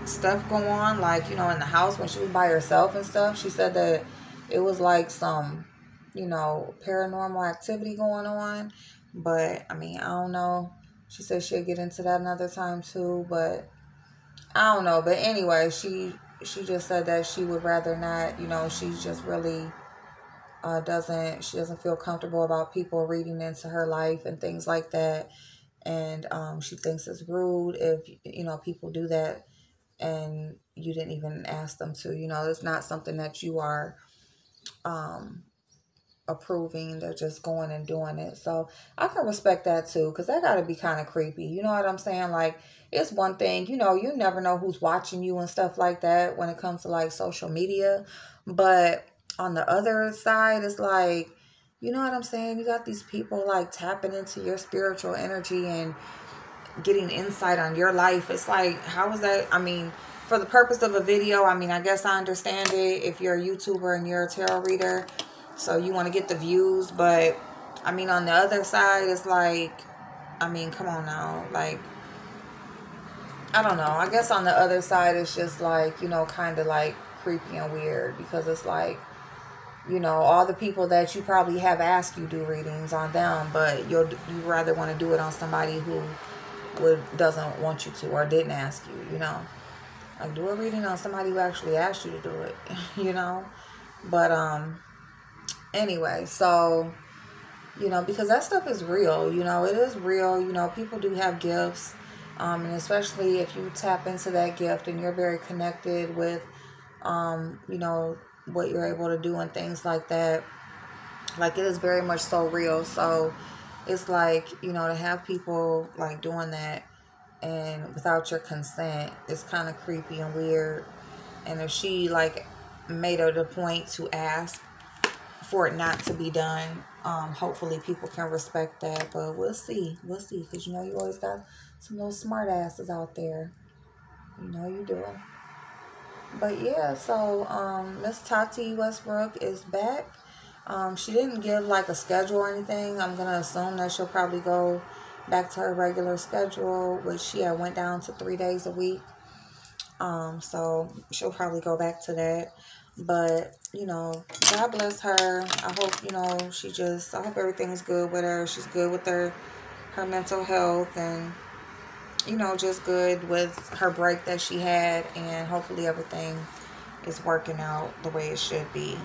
stuff go on, like, you know, in the house when she was by herself and stuff. She said that it was like some, you know, paranormal activity going on. But, I mean, I don't know. She said she'll get into that another time too, but I don't know. But anyway, she just said that she would rather not, you know, she's just really she doesn't feel comfortable about people reading into her life and things like that. And she thinks it's rude if, you know, people do that and you didn't even ask them to. You know, it's not something that you are um, approving. They're just going and doing it. So I can respect that too, because that got to be kind of creepy. You know what I'm saying? Like, it's one thing, you know, you never know who's watching you and stuff like that when it comes to like social media. But on the other side, it's like, you know what I'm saying? You got these people like tapping into your spiritual energy and getting insight on your life. It's like, how is that? I mean, for the purpose of a video, I mean, I guess I understand it if you're a YouTuber and you're a tarot reader, so you want to get the views. But I mean, on the other side, it's like, I mean, come on now. Like, I don't know. I guess on the other side, it's just like, you know, kind of like creepy and weird, because it's like, you know, all the people that you probably have asked you do readings on them, but you rather want to do it on somebody who doesn't want you to or didn't ask you, you know. Like, do a reading on somebody who actually asked you to do it, you know. But anyway, so, you know, because that stuff is real, you know, it is real. You know, people do have gifts, and especially if you tap into that gift and you're very connected with you know, what you're able to do and things like that. Like, it is very much so real. So it's like, you know, to have people like doing that and without your consent, it's kind of creepy and weird. And if she like made it a point to ask for it not to be done, hopefully people can respect that. But we'll see, because you know, you always got some little smart asses out there, you know, you do. But yeah, so Miss Tati Westbrook is back. She didn't give like a schedule or anything. I'm gonna assume that she'll probably go back to her regular schedule, which she had went down to 3 days a week. So she'll probably go back to that. But, you know, God bless her. I hope, you know, I hope everything's good with her. She's good with her mental health, and, you know, just good with her break that she had, and hopefully everything is working out the way it should be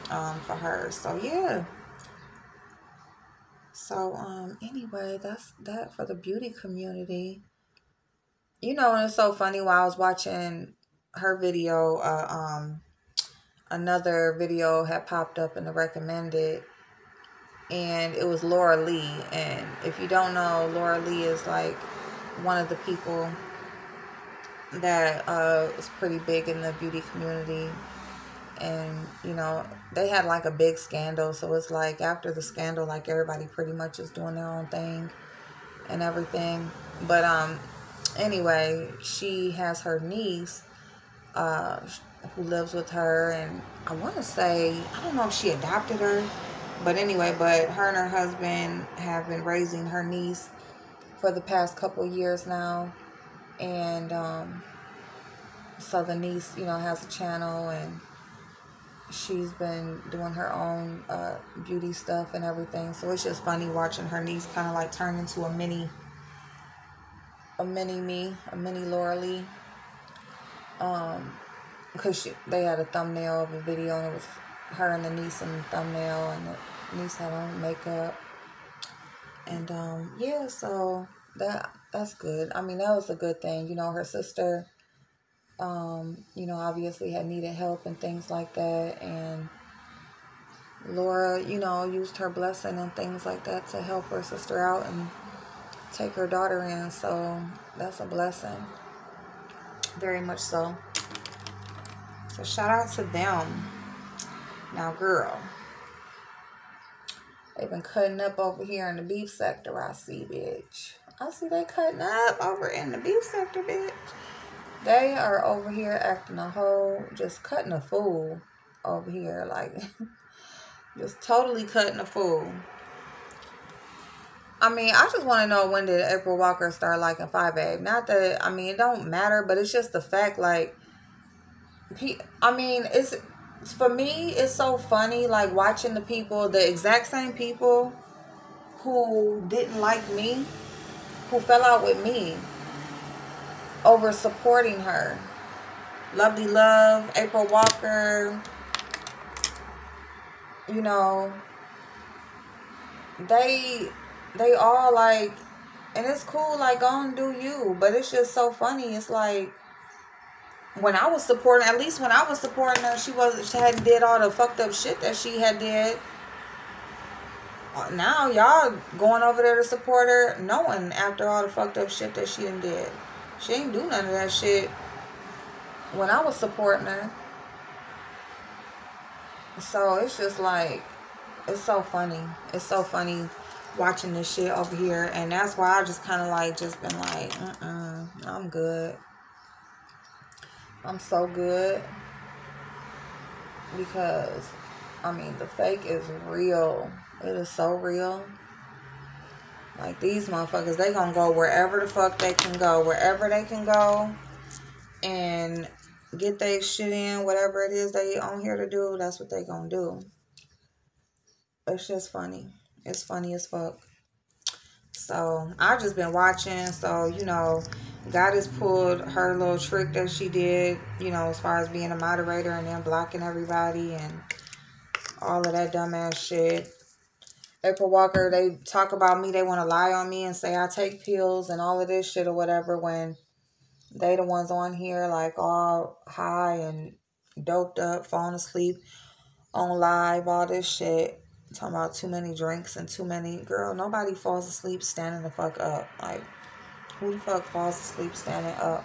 for her. So yeah. So anyway, that's that for the beauty community. You know, and it's so funny, while I was watching her video, another video had popped up in the recommended, and it was Laura Lee. And if you don't know, Laura Lee is like one of the people that is pretty big in the beauty community. And, you know, they had like a big scandal. So it's like after the scandal, like everybody pretty much is doing their own thing and everything. But anyway, she has her niece who lives with her. And I want to say, I don't know if she adopted her. But anyway, but her and her husband have been raising her niece for the past couple years now. And so the niece, you know, has a channel, and she's been doing her own beauty stuff and everything. So it's just funny watching her niece kind of like turn into a mini Laura Lee. Because they had a thumbnail of a video, and it was her and the niece in the thumbnail, and the niece had on makeup. And yeah, so that's good. I mean, that was a good thing. You know, her sister, you know, obviously had needed help and things like that, and Laura, you know, used her blessing and things like that to help her sister out and take her daughter in. So that's a blessing, very much so. So shout out to them. Now, girl, they've been cutting up over here in the beef sector. I see, bitch. I see they cutting up over in the beef sector, bitch. They are over here acting a whole, just cutting a fool over here. Like, just totally cutting a fool. I mean, I just want to know, when did April Walker start liking Five Babe? Not that, I mean, it don't matter, but it's just the fact, like, I mean, it's, for me, it's so funny, like, watching the people, the exact same people who didn't like me, who fell out with me over supporting her. Lovely Love, April Walker, you know, they all like, and it's cool, like, go and do you, but it's just so funny. It's like, when I was supporting, at least when I was supporting her, she hadn't did all the fucked up shit that she had did. Now y'all going over there to support her, knowing after all the fucked up shit that she done did. She ain't do none of that shit when I was supporting her. So it's just like, it's so funny. It's so funny watching this shit over here. And that's why I just kind of like, just been like, I'm good. I'm so good. Because, I mean, the fake is real. It is so real. Like, these motherfuckers, they gonna go wherever the fuck they can go. Wherever they can go. And get their shit in. Whatever it is they on here to do, that's what they gonna do. It's just funny. It's funny as fuck. So, I've just been watching. So, you know, God has pulled her little trick that she did, you know, as far as being a moderator and then blocking everybody and all of that dumbass shit. April Walker, they talk about me. They want to lie on me and say I take pills and all of this shit or whatever, when they the ones on here like all high and doped up, falling asleep on live, all this shit. Talking about too many drinks and too many. Girl, nobody falls asleep standing the fuck up. Like, who the fuck falls asleep standing up?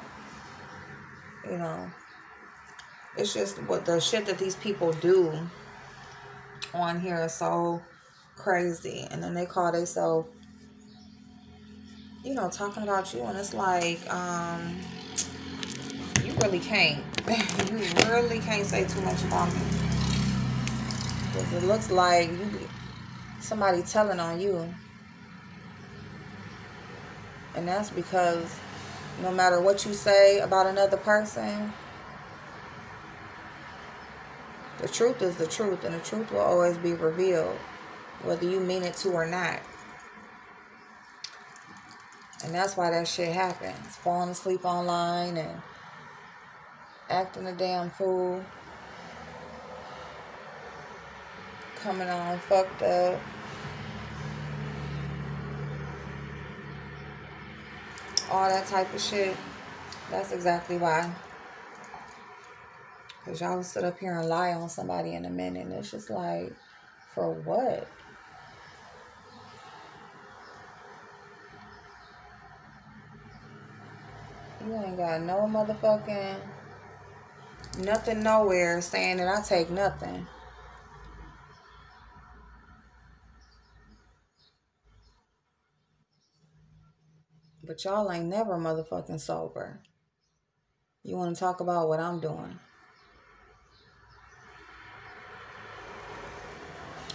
You know, it's just what the shit that these people do on here is so crazy. And then they call themselves, you know, talking about you, and it's like, you really can't. You really can't say too much about me. Because it looks like somebody telling on you. And that's because no matter what you say about another person, the truth is the truth, and the truth will always be revealed, whether you mean it to or not. And that's why that shit happens. Falling asleep online and acting a damn fool. Coming on fucked up. All that type of shit. That's exactly why. Because y'all will sit up here and lie on somebody in a minute. And it's just like, for what? You ain't got no motherfucking nothing nowhere saying that I take nothing. But y'all ain't never motherfucking sober. You want to talk about what I'm doing.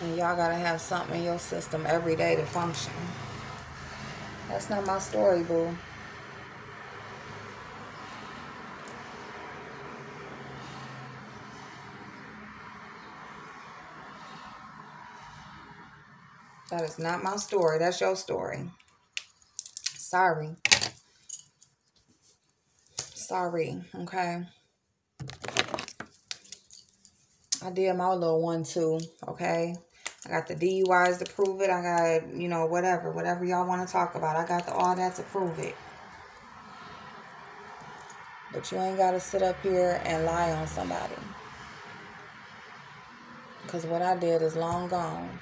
And y'all gotta have something in your system every day to function. That's not my story, boo. That is not my story. That's your story. Sorry. Sorry, okay? I did my little 1-2, okay? I got the DUIs to prove it. I got, you know, whatever y'all want to talk about. I got all that to prove it. But you ain't got to sit up here and lie on somebody. Because what I did is long gone.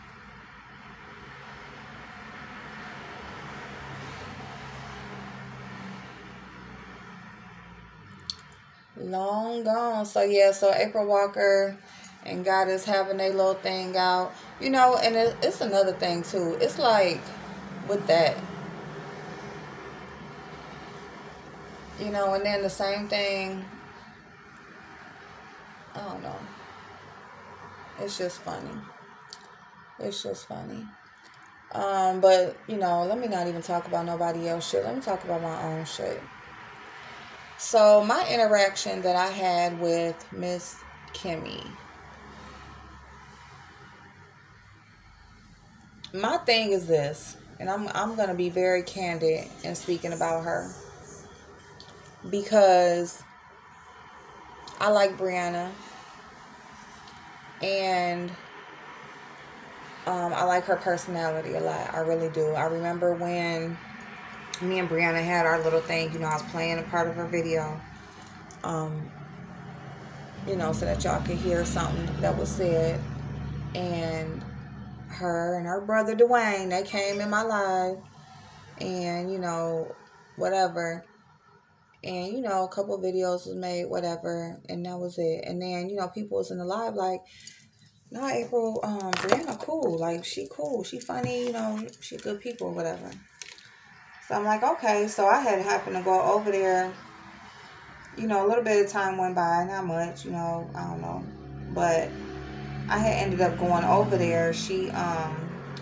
Long gone. So, yeah, so April Walker and God is having a little thing out. You know, and it's another thing, too. It's like, with that. You know, and then the same thing. I don't know. It's just funny. It's just funny. But, you know, let me not even talk about nobody else shit. Let me talk about my own shit. So, my interaction that I had with Miss Kimmy. My thing is this, and I'm going to be very candid in speaking about her. Because I like Brianna. And I like her personality a lot. I really do. I remember when me and Brianna had our little thing. You know, I was playing a part of her video. You know, so that y'all could hear something that was said. And her and her brother Dwayne, they came in my live. And, you know, whatever. And, you know, a couple videos was made, whatever. And that was it. And then, you know, people was in the live like, no, April, Brianna cool. Like, she cool. She funny, you know, she good people, whatever. So I'm like, okay. So I had happened to go over there. You know, a little bit of time went by. Not much, you know, I don't know. But I had ended up going over there. She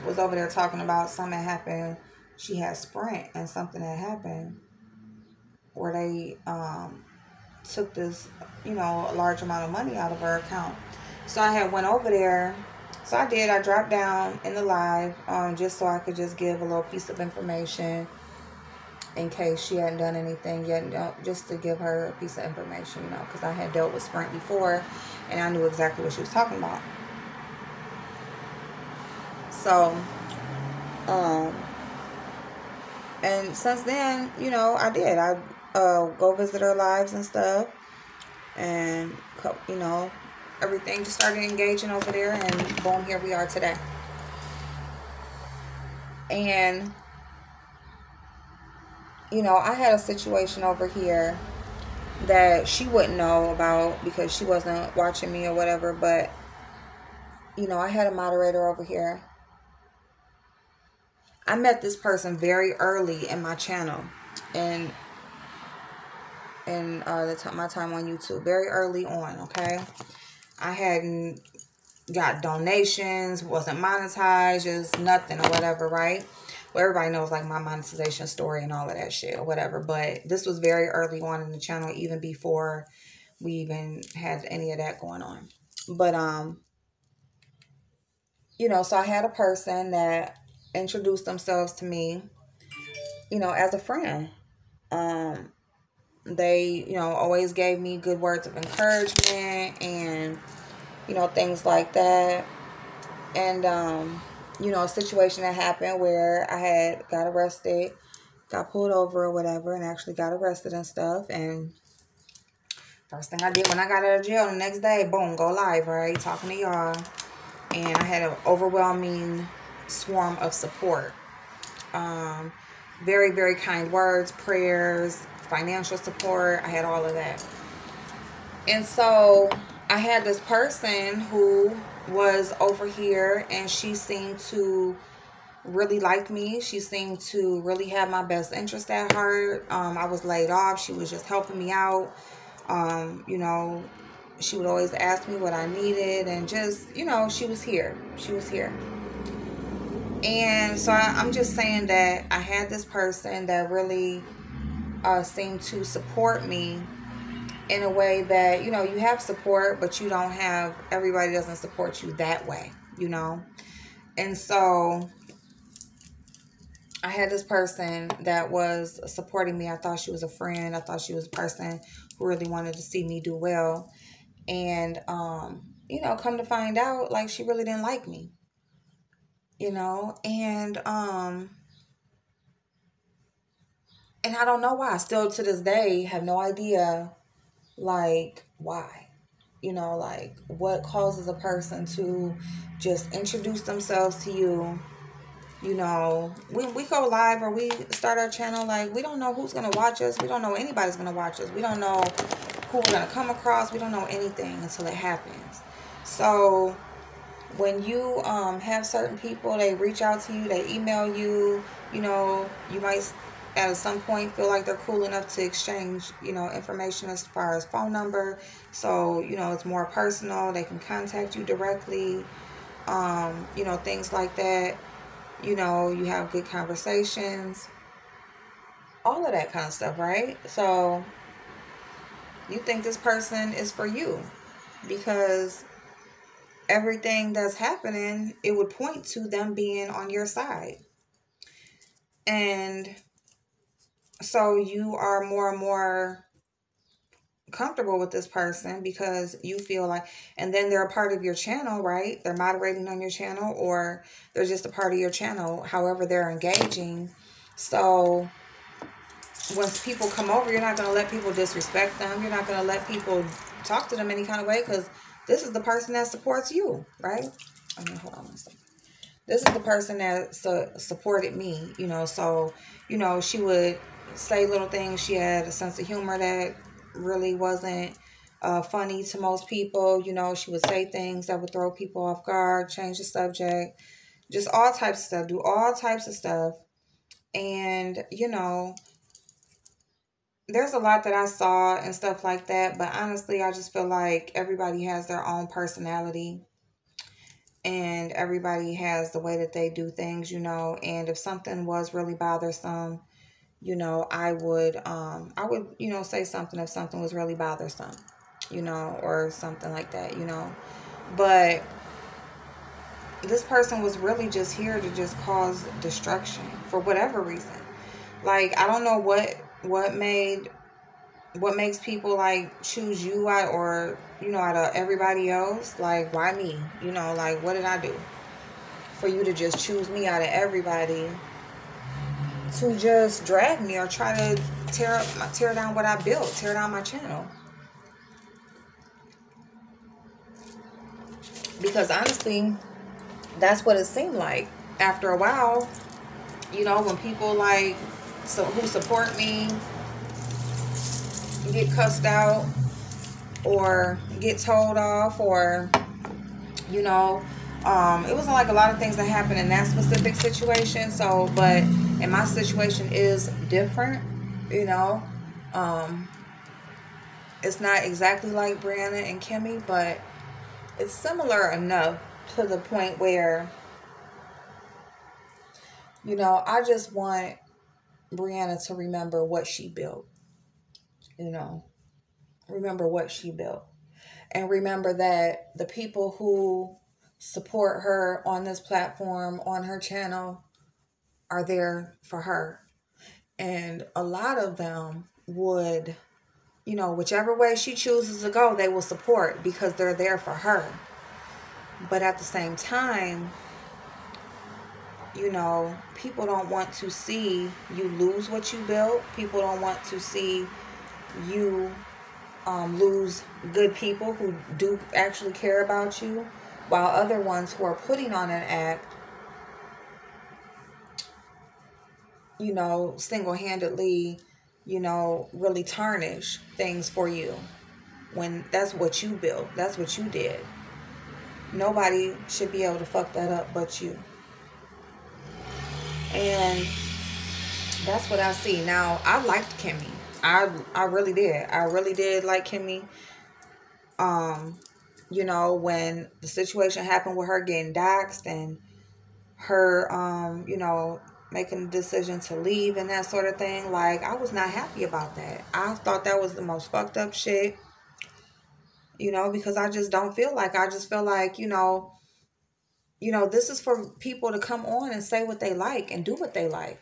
was over there talking about something that happened. She had Sprint and something that happened where they took this, you know, a large amount of money out of her account. So I had went over there. So I did. I dropped down in the live just so I could just give a little piece of information in case she hadn't done anything yet, you know, just to give her a piece of information, you know, because I had dealt with Sprint before and I knew exactly what she was talking about. So, and since then, you know, I did. I go visit her lives and stuff, and, you know, everything just started engaging over there, and boom, here we are today. And, you know, I had a situation over here that she wouldn't know about because she wasn't watching me or whatever, but, you know, I had a moderator over here. I met this person very early in my channel, and in my time on YouTube, very early on, okay? I hadn't got donations, wasn't monetized, just nothing or whatever, right? Well, everybody knows like my monetization story and all of that shit or whatever, but this was very early on in the channel, even before we even had any of that going on. But you know, so I had a person that introduced themselves to me, you know, as a friend. They, you know, always gave me good words of encouragement and, you know, things like that. And you know, a situation that happened where I had got arrested, got pulled over or whatever, and actually got arrested and stuff. And first thing I did when I got out of jail, the next day, boom, go live, right? Talking to y'all. And I had an overwhelming swarm of support. Very, very kind words, prayers, financial support. I had all of that. And so I had this person who was over here, and she seemed to really like me. She seemed to really have my best interest at heart. I was laid off. She was just helping me out. You know, she would always ask me what I needed, and just, you know, she was here. She was here. And so I'm just saying that I had this person that really seemed to support me in a way that, you know, you have support, but you don't have, everybody doesn't support you that way, you know. And so I had this person that was supporting me. I thought she was a friend. I thought she was a person who really wanted to see me do well. And, you know, come to find out, like, she really didn't like me, you know. And I don't know why. Still to this day, have no idea, like, why. You know, like, what causes a person to just introduce themselves to you. You know, when we go live or we start our channel, like, we don't know who's going to watch us. We don't know anybody's going to watch us. We don't know who we're going to come across. We don't know anything until it happens. So when you have certain people, they reach out to you, they email you, you know, you might at some point feel like they're cool enough to exchange, you know, information as far as phone number. So, you know, it's more personal. They can contact you directly, you know, things like that. You know, you have good conversations, all of that kind of stuff, right? So you think this person is for you because everything that's happening, it would point to them being on your side. And so you are more and more comfortable with this person because you feel like, and then they're a part of your channel, right? They're moderating on your channel, or they're just a part of your channel, however they're engaging. So once people come over, you're not going to let people disrespect them. You're not going to let people talk to them any kind of way, because this is the person that supports you, right? I mean, hold on one second. This is the person that supported me, you know. So, you know, she would say little things. She had a sense of humor that really wasn't funny to most people. You know, she would say things that would throw people off guard, change the subject, just all types of stuff, do all types of stuff. And, you know, there's a lot that I saw and stuff like that. But honestly, I just feel like everybody has their own personality. And everybody has the way that they do things, you know. And if something was really bothersome, you know, I would, you know, say something if something was really bothersome, you know, or something like that, you know. But this person was really just here to just cause destruction for whatever reason. Like, I don't know what makes people like choose you out, or, you know, out of everybody else. Like, why me? You know, like, what did I do for you to just choose me out of everybody to just drag me or try to tear down what I built, tear down my channel? Because honestly, that's what it seemed like. After a while, you know, when people like who support me get cussed out or get told off, or, you know, it wasn't like a lot of things that happened in that specific situation. So, but and my situation is different, you know. It's not exactly like Brianna and Kimmy, but it's similar enough to the point where, you know, I just want Brianna to remember what she built, you know, remember what she built. And remember that the people who support her on this platform, on her channel, are there for her. And a lot of them would, you know, whichever way she chooses to go, they will support because they're there for her. But at the same time, you know, people don't want to see you lose what you built. People don't want to see you lose good people who do actually care about you, while other ones who are putting on an act, you know, single-handedly, you know, really tarnish things for you, when that's what you built, that's what you did. Nobody should be able to fuck that up but you. And that's what I see. Now, I liked Kimmy. I really did. I really did like Kimmy. You know, when the situation happened with her getting doxxed and her, you know, making the decision to leave and that sort of thing, like, I was not happy about that. I thought that was the most fucked up shit, you know, because I just feel like, you know, this is for people to come on and say what they like and do what they like.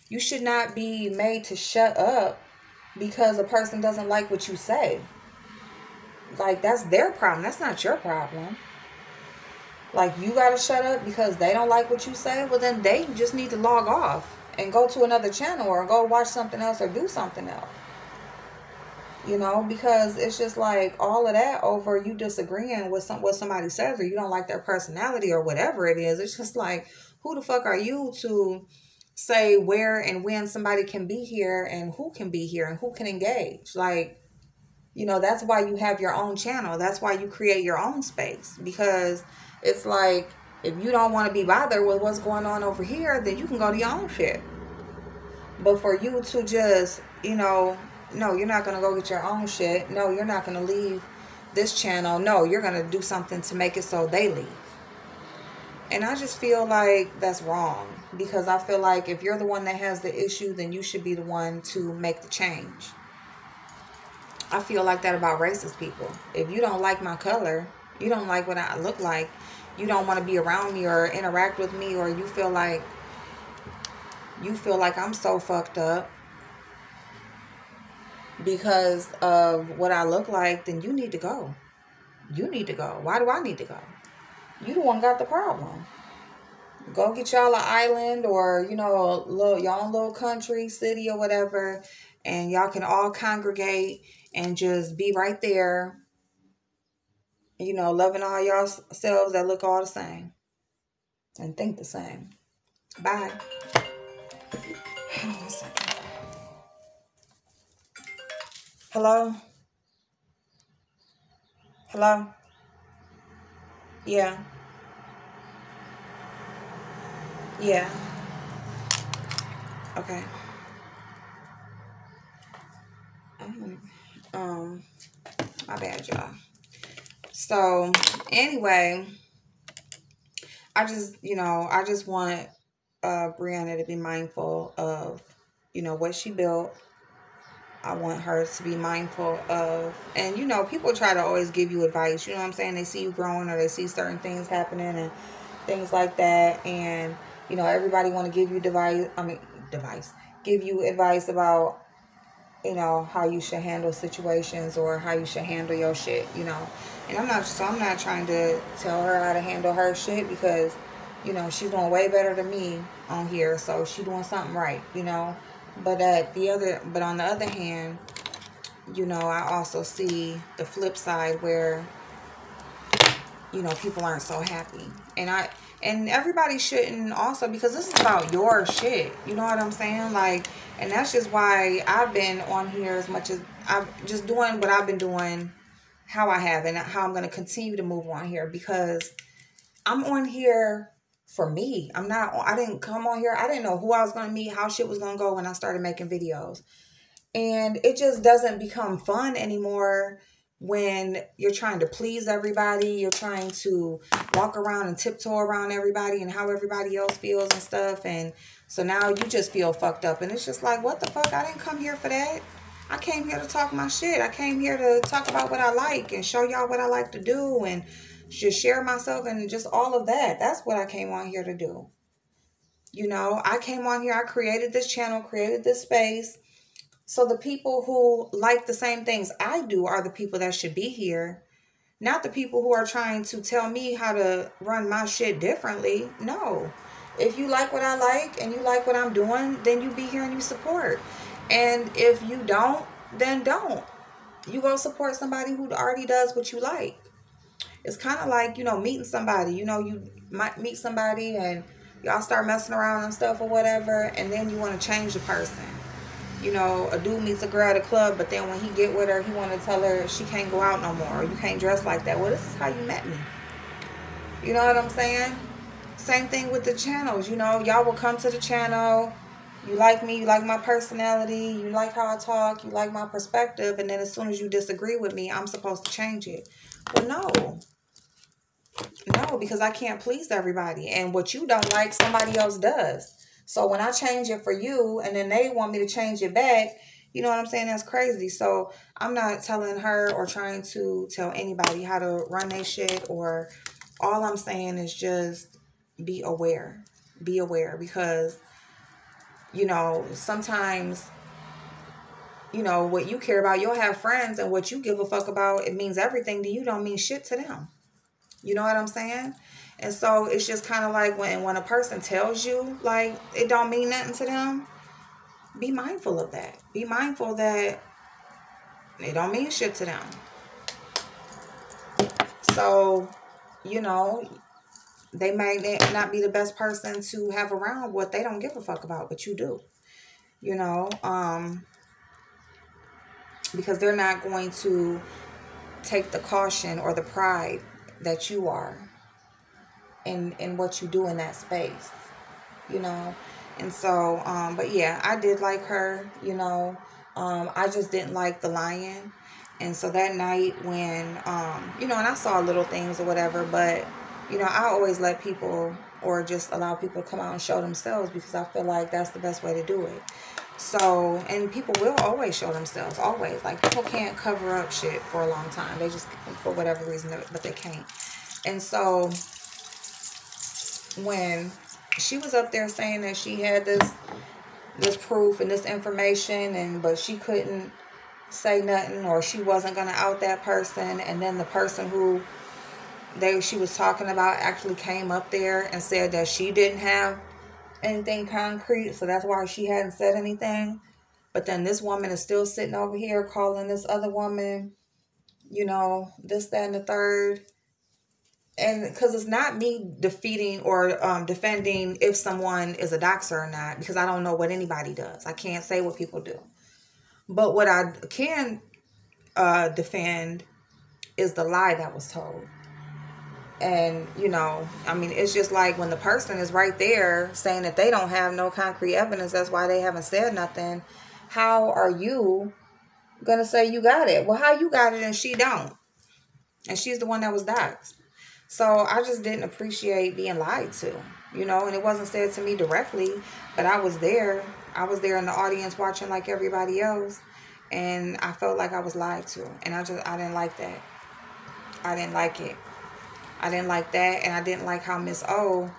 You should not be made to shut up because a person doesn't like what you say. Like, that's their problem. That's not your problem. Like, you gotta shut up because they don't like what you say. Well, then they just need to log off and go to another channel or go watch something else or do something else. You know, because it's just like all of that over you disagreeing with what somebody says, or you don't like their personality or whatever it is. It's just like, who the fuck are you to say where and when somebody can be here and who can be here and who can engage? Like, you know, that's why you have your own channel. That's why you create your own space, because it's like, if you don't want to be bothered with what's going on over here, then you can go to your own shit. But for you to just, you know, no, you're not going to go get your own shit. No, you're not going to leave this channel. No, you're going to do something to make it so they leave. And I just feel like that's wrong, because I feel like if you're the one that has the issue, then you should be the one to make the change. I feel like that about racist people. If you don't like my color, you don't like what I look like, you don't want to be around me or interact with me, or you feel like I'm so fucked up because of what I look like, then you need to go. You need to go. Why do I need to go? You the one got the problem. Go get y'all an island, or y'all own little country, city, or whatever, and y'all can all congregate and just be right there, loving all y'all selves that look all the same and think the same. Bye. Hold on 1 second. Hello? Hello? Yeah. Yeah. Okay. My bad, y'all. So, anyway, I just want Brianna to be mindful of, what she built. I want her to be mindful of, and people try to always give you advice, you know what I'm saying? They see you growing, or they see certain things happening and things like that. And, everybody want to give you give you advice about, how you should handle situations or how you should handle your shit, And I'm not trying to tell her how to handle her shit, because, she's doing way better than me on here. So she doing something right, But on the other hand, I also see the flip side where, people aren't so happy. And everybody shouldn't also, because this is about your shit. You know what I'm saying? Like, and that's just why I've been on here as much as I'm just doing what I've been doing, how I have, and how I'm going to continue to move on here, because I'm on here for me. I didn't come on here. I didn't know who I was going to meet, how shit was going to go when I started making videos. And it just doesn't become fun anymore when you're trying to please everybody. You're trying to walk around and tiptoe around everybody and how everybody else feels and stuff. And so now you just feel fucked up. And it's just like, what the fuck? I didn't come here for that. I came here to talk my shit. I came here to talk about what I like and show y'all what I like to do and just share myself and just all of that. That's what I came on here to do. I came on here. I created this channel, created this space. So the people who like the same things I do are the people that should be here. Not the people who are trying to tell me how to run my shit differently. No. If you like what I like and you like what I'm doing, then you be here and you support. And if you don't, then don't. You go support somebody who already does what you like. It's kind of like, meeting somebody. You might meet somebody and y'all start messing around and stuff or whatever, and then you want to change the person. A dude meets a girl at a club, but then when he get with her, he want to tell her she can't go out no more, or you can't dress like that. Well, this is how you met me. You know what I'm saying? Same thing with the channels. Y'all will come to the channel. You like me. You like my personality. You like how I talk. You like my perspective. And then as soon as you disagree with me, I'm supposed to change it. Well, no. No, because I can't please everybody. And what you don't like, somebody else does. So when I change it for you and then they want me to change it back, you know what I'm saying? That's crazy. So I'm not telling her or trying to tell anybody how to run their shit, or all I'm saying is just be aware. Be aware, because, sometimes, what you care about, you'll have friends, and what you give a fuck about, it means everything to you, don't mean shit to them. You know what I'm saying? And so it's just kind of like when a person tells you, like, it don't mean nothing to them, be mindful of that. Be mindful that it don't mean shit to them. So, they may not be the best person to have around what they don't give a fuck about, but you do. Because they're not going to take the caution or the pride that you are in what you do in that space, and so but yeah, I did like her. I just didn't like the lying. And so that night when and I saw little things or whatever, but you know, I always let people or just allow people to come out and show themselves because I feel like that's the best way to do it. So, and people will always show themselves, always. Like, people can't cover up shit for a long time. They just, for whatever reason, but they can't. And so, when she was up there saying that she had this proof and this information, but she couldn't say nothing, or she wasn't going to out that person, and then the person who she was talking about actually came up there and said that she didn't have anything concrete, so that's why she hadn't said anything. But then this woman is still sitting over here calling this other woman, you know, this, that, and the third. And because it's not me defeating or defending if someone is a doxer or not, because I don't know what anybody does. I can't say what people do. But what I can defend is the lie that was told. And, you know, I mean, it's just like when the person is right there saying that they don't have no concrete evidence, that's why they haven't said nothing. How are you going to say you got it? Well, how you got it and she don't? And she's the one that was doxxed. So I just didn't appreciate being lied to, you know, and it wasn't said to me directly, but I was there. I was there in the audience watching like everybody else, and I felt like I was lied to, and I didn't like that. I didn't like it. I didn't like that, and I didn't like how Miss O,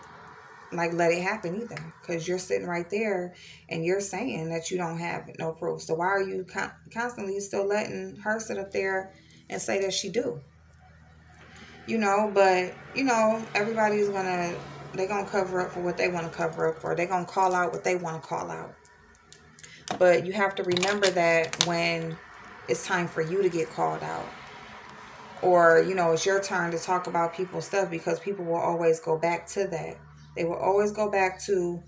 like, let it happen either, because you're sitting right there, and you're saying that you don't have no proof. So why are you constantly still letting her sit up there and say that she do? You know, but, you know, everybody's they're going to cover up for what they want to cover up for. They're going to call out what they want to call out. But you have to remember that when it's time for you to get called out. Or, you know, it's your turn to talk about people's stuff, because people will always go back to that. They will always go back to,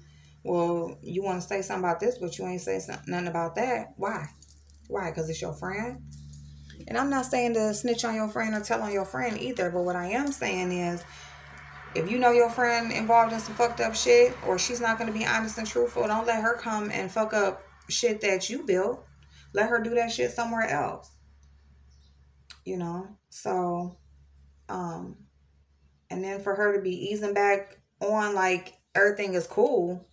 well, you want to say something about this, but you ain't say nothing about that. Why? Why? Because it's your friend? And I'm not saying to snitch on your friend or tell on your friend either. But what I am saying is, if you know your friend involved in some fucked up shit, or she's not going to be honest and truthful, don't let her come and fuck up shit that you built. Let her do that shit somewhere else. You know? So, and then for her to be easing back on like everything is cool,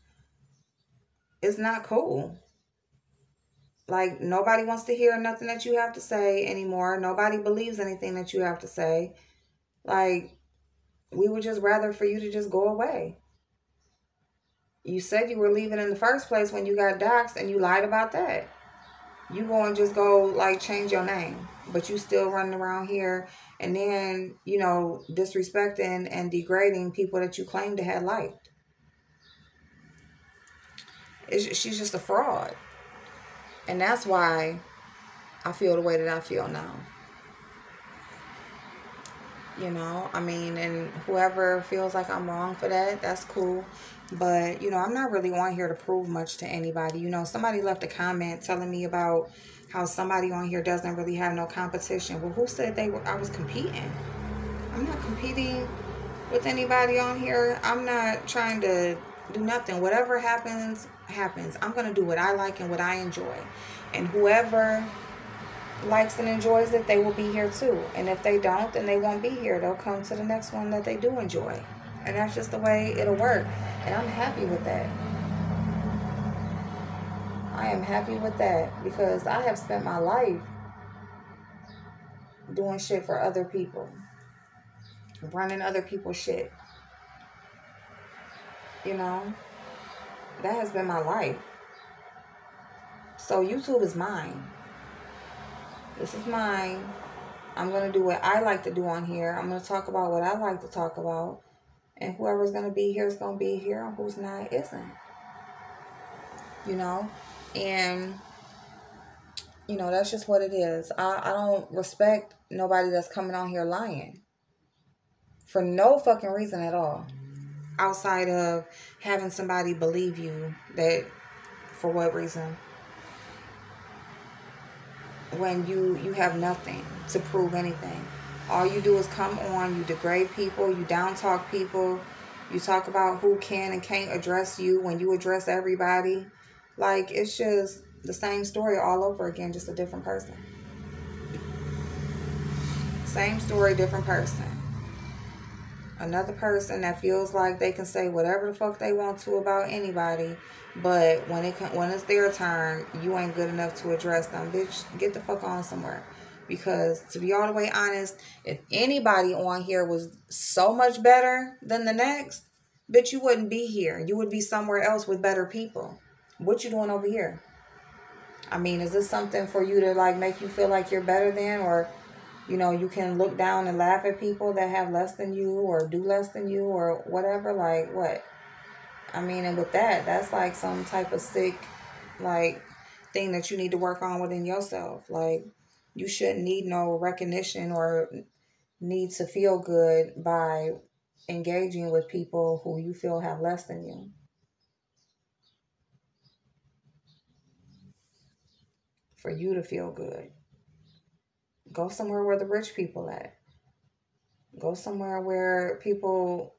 it's not cool. Like, nobody wants to hear nothing that you have to say anymore. Nobody believes anything that you have to say. Like, we would just rather for you to just go away. You said you were leaving in the first place when you got doxxed, and you lied about that. You go and just go, like, change your name. But you still running around here and then, you know, disrespecting and degrading people that you claim to have liked. She's just a fraud. And that's why I feel the way that I feel now. You know, I mean, and whoever feels like I'm wrong for that, that's cool. But, you know, I'm not really on here to prove much to anybody. You know, somebody left a comment telling me about how somebody on here doesn't really have no competition. Well, who said I was competing? I'm not competing with anybody on here. I'm not trying to do nothing. Whatever happens, happens. I'm going to do what I like and what I enjoy. And whoever likes and enjoys it, they will be here too. And if they don't, then they won't be here. They'll come to the next one that they do enjoy. And that's just the way it'll work. And I'm happy with that. I am happy with that, because I have spent my life doing shit for other people. Running other people's shit. You know? That has been my life. So YouTube is mine. This is mine. I'm going to do what I like to do on here. I'm going to talk about what I like to talk about. And whoever's going to be here is going to be here. And who's not isn't. You know? And, you know, that's just what it is. I don't respect nobody that's coming on here lying. For no fucking reason at all. Outside of having somebody believe you that, for what reason? When you have nothing to prove anything. All you do is come on, you degrade people, you down talk people, you talk about who can and can't address you when you address everybody. Like, it's just the same story all over again, just a different person. Same story, different person. Another person that feels like they can say whatever the fuck they want to about anybody, but when it's their turn, you ain't good enough to address them. Bitch, get the fuck on somewhere. Because to be all the way honest, if anybody on here was so much better than the next, bitch, you wouldn't be here. You would be somewhere else with better people. What you doing over here? I mean, is this something for you to like make you feel like you're better than, or you know, you can look down and laugh at people that have less than you or do less than you or whatever? Like, what? I mean, and with that, that's like some type of sick, like, thing that you need to work on within yourself. Like, you shouldn't need no recognition or need to feel good by engaging with people who you feel have less than you. For you to feel good. Go somewhere where the rich people at. Go somewhere where people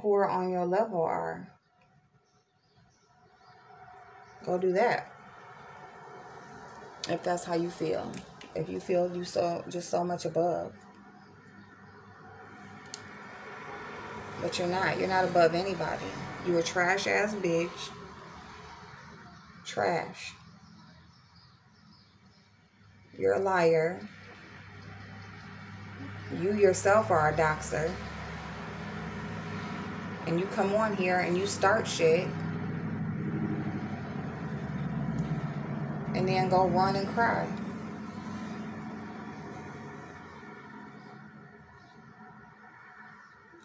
who are on your level are. Go do that. If that's how you feel. If you feel you just so much above. But you're not. You're not above anybody. You a trash ass bitch. Trash. You're a liar. You yourself are a doxer. And you come on here and you start shit. And then go run and cry.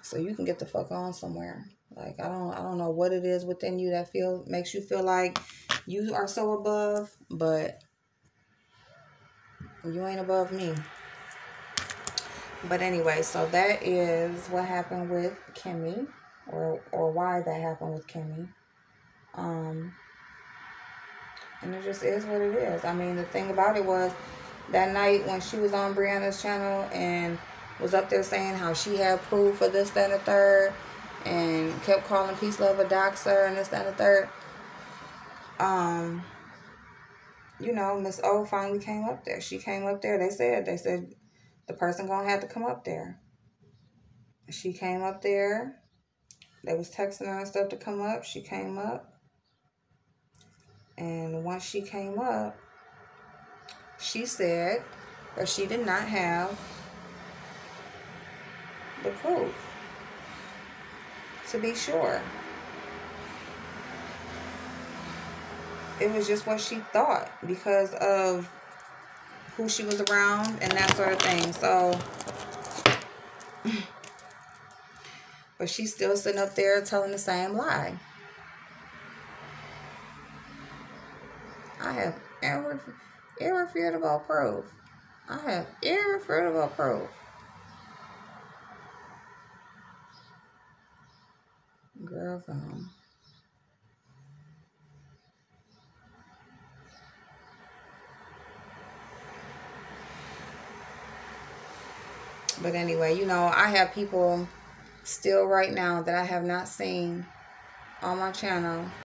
So you can get the fuck on somewhere. Like, I don't know what it is within you that makes you feel like you are so above, but you ain't above me. But anyway, so that is what happened with Kimmy, or why that happened with Kimmy. And it just is what it is. I mean, the thing about it was that night when she was on Brianna's channel and was up there saying how she had proof for this, that, and the third, and kept calling Peace Love a doxer and this, that, and the third. You know, Miss O finally came up there. She came up there. They said the person gonna have to come up there. She came up there. They was texting her and stuff to come up. She came up. And once she came up, she said that she did not have the proof. To be sure. It was just what she thought because of who she was around and that sort of thing. So, but she's still sitting up there telling the same lie. I have irrefutable proof. I have irrefutable proof. Girl, come. But anyway, you know, I have people still right now that I have not seen on my channel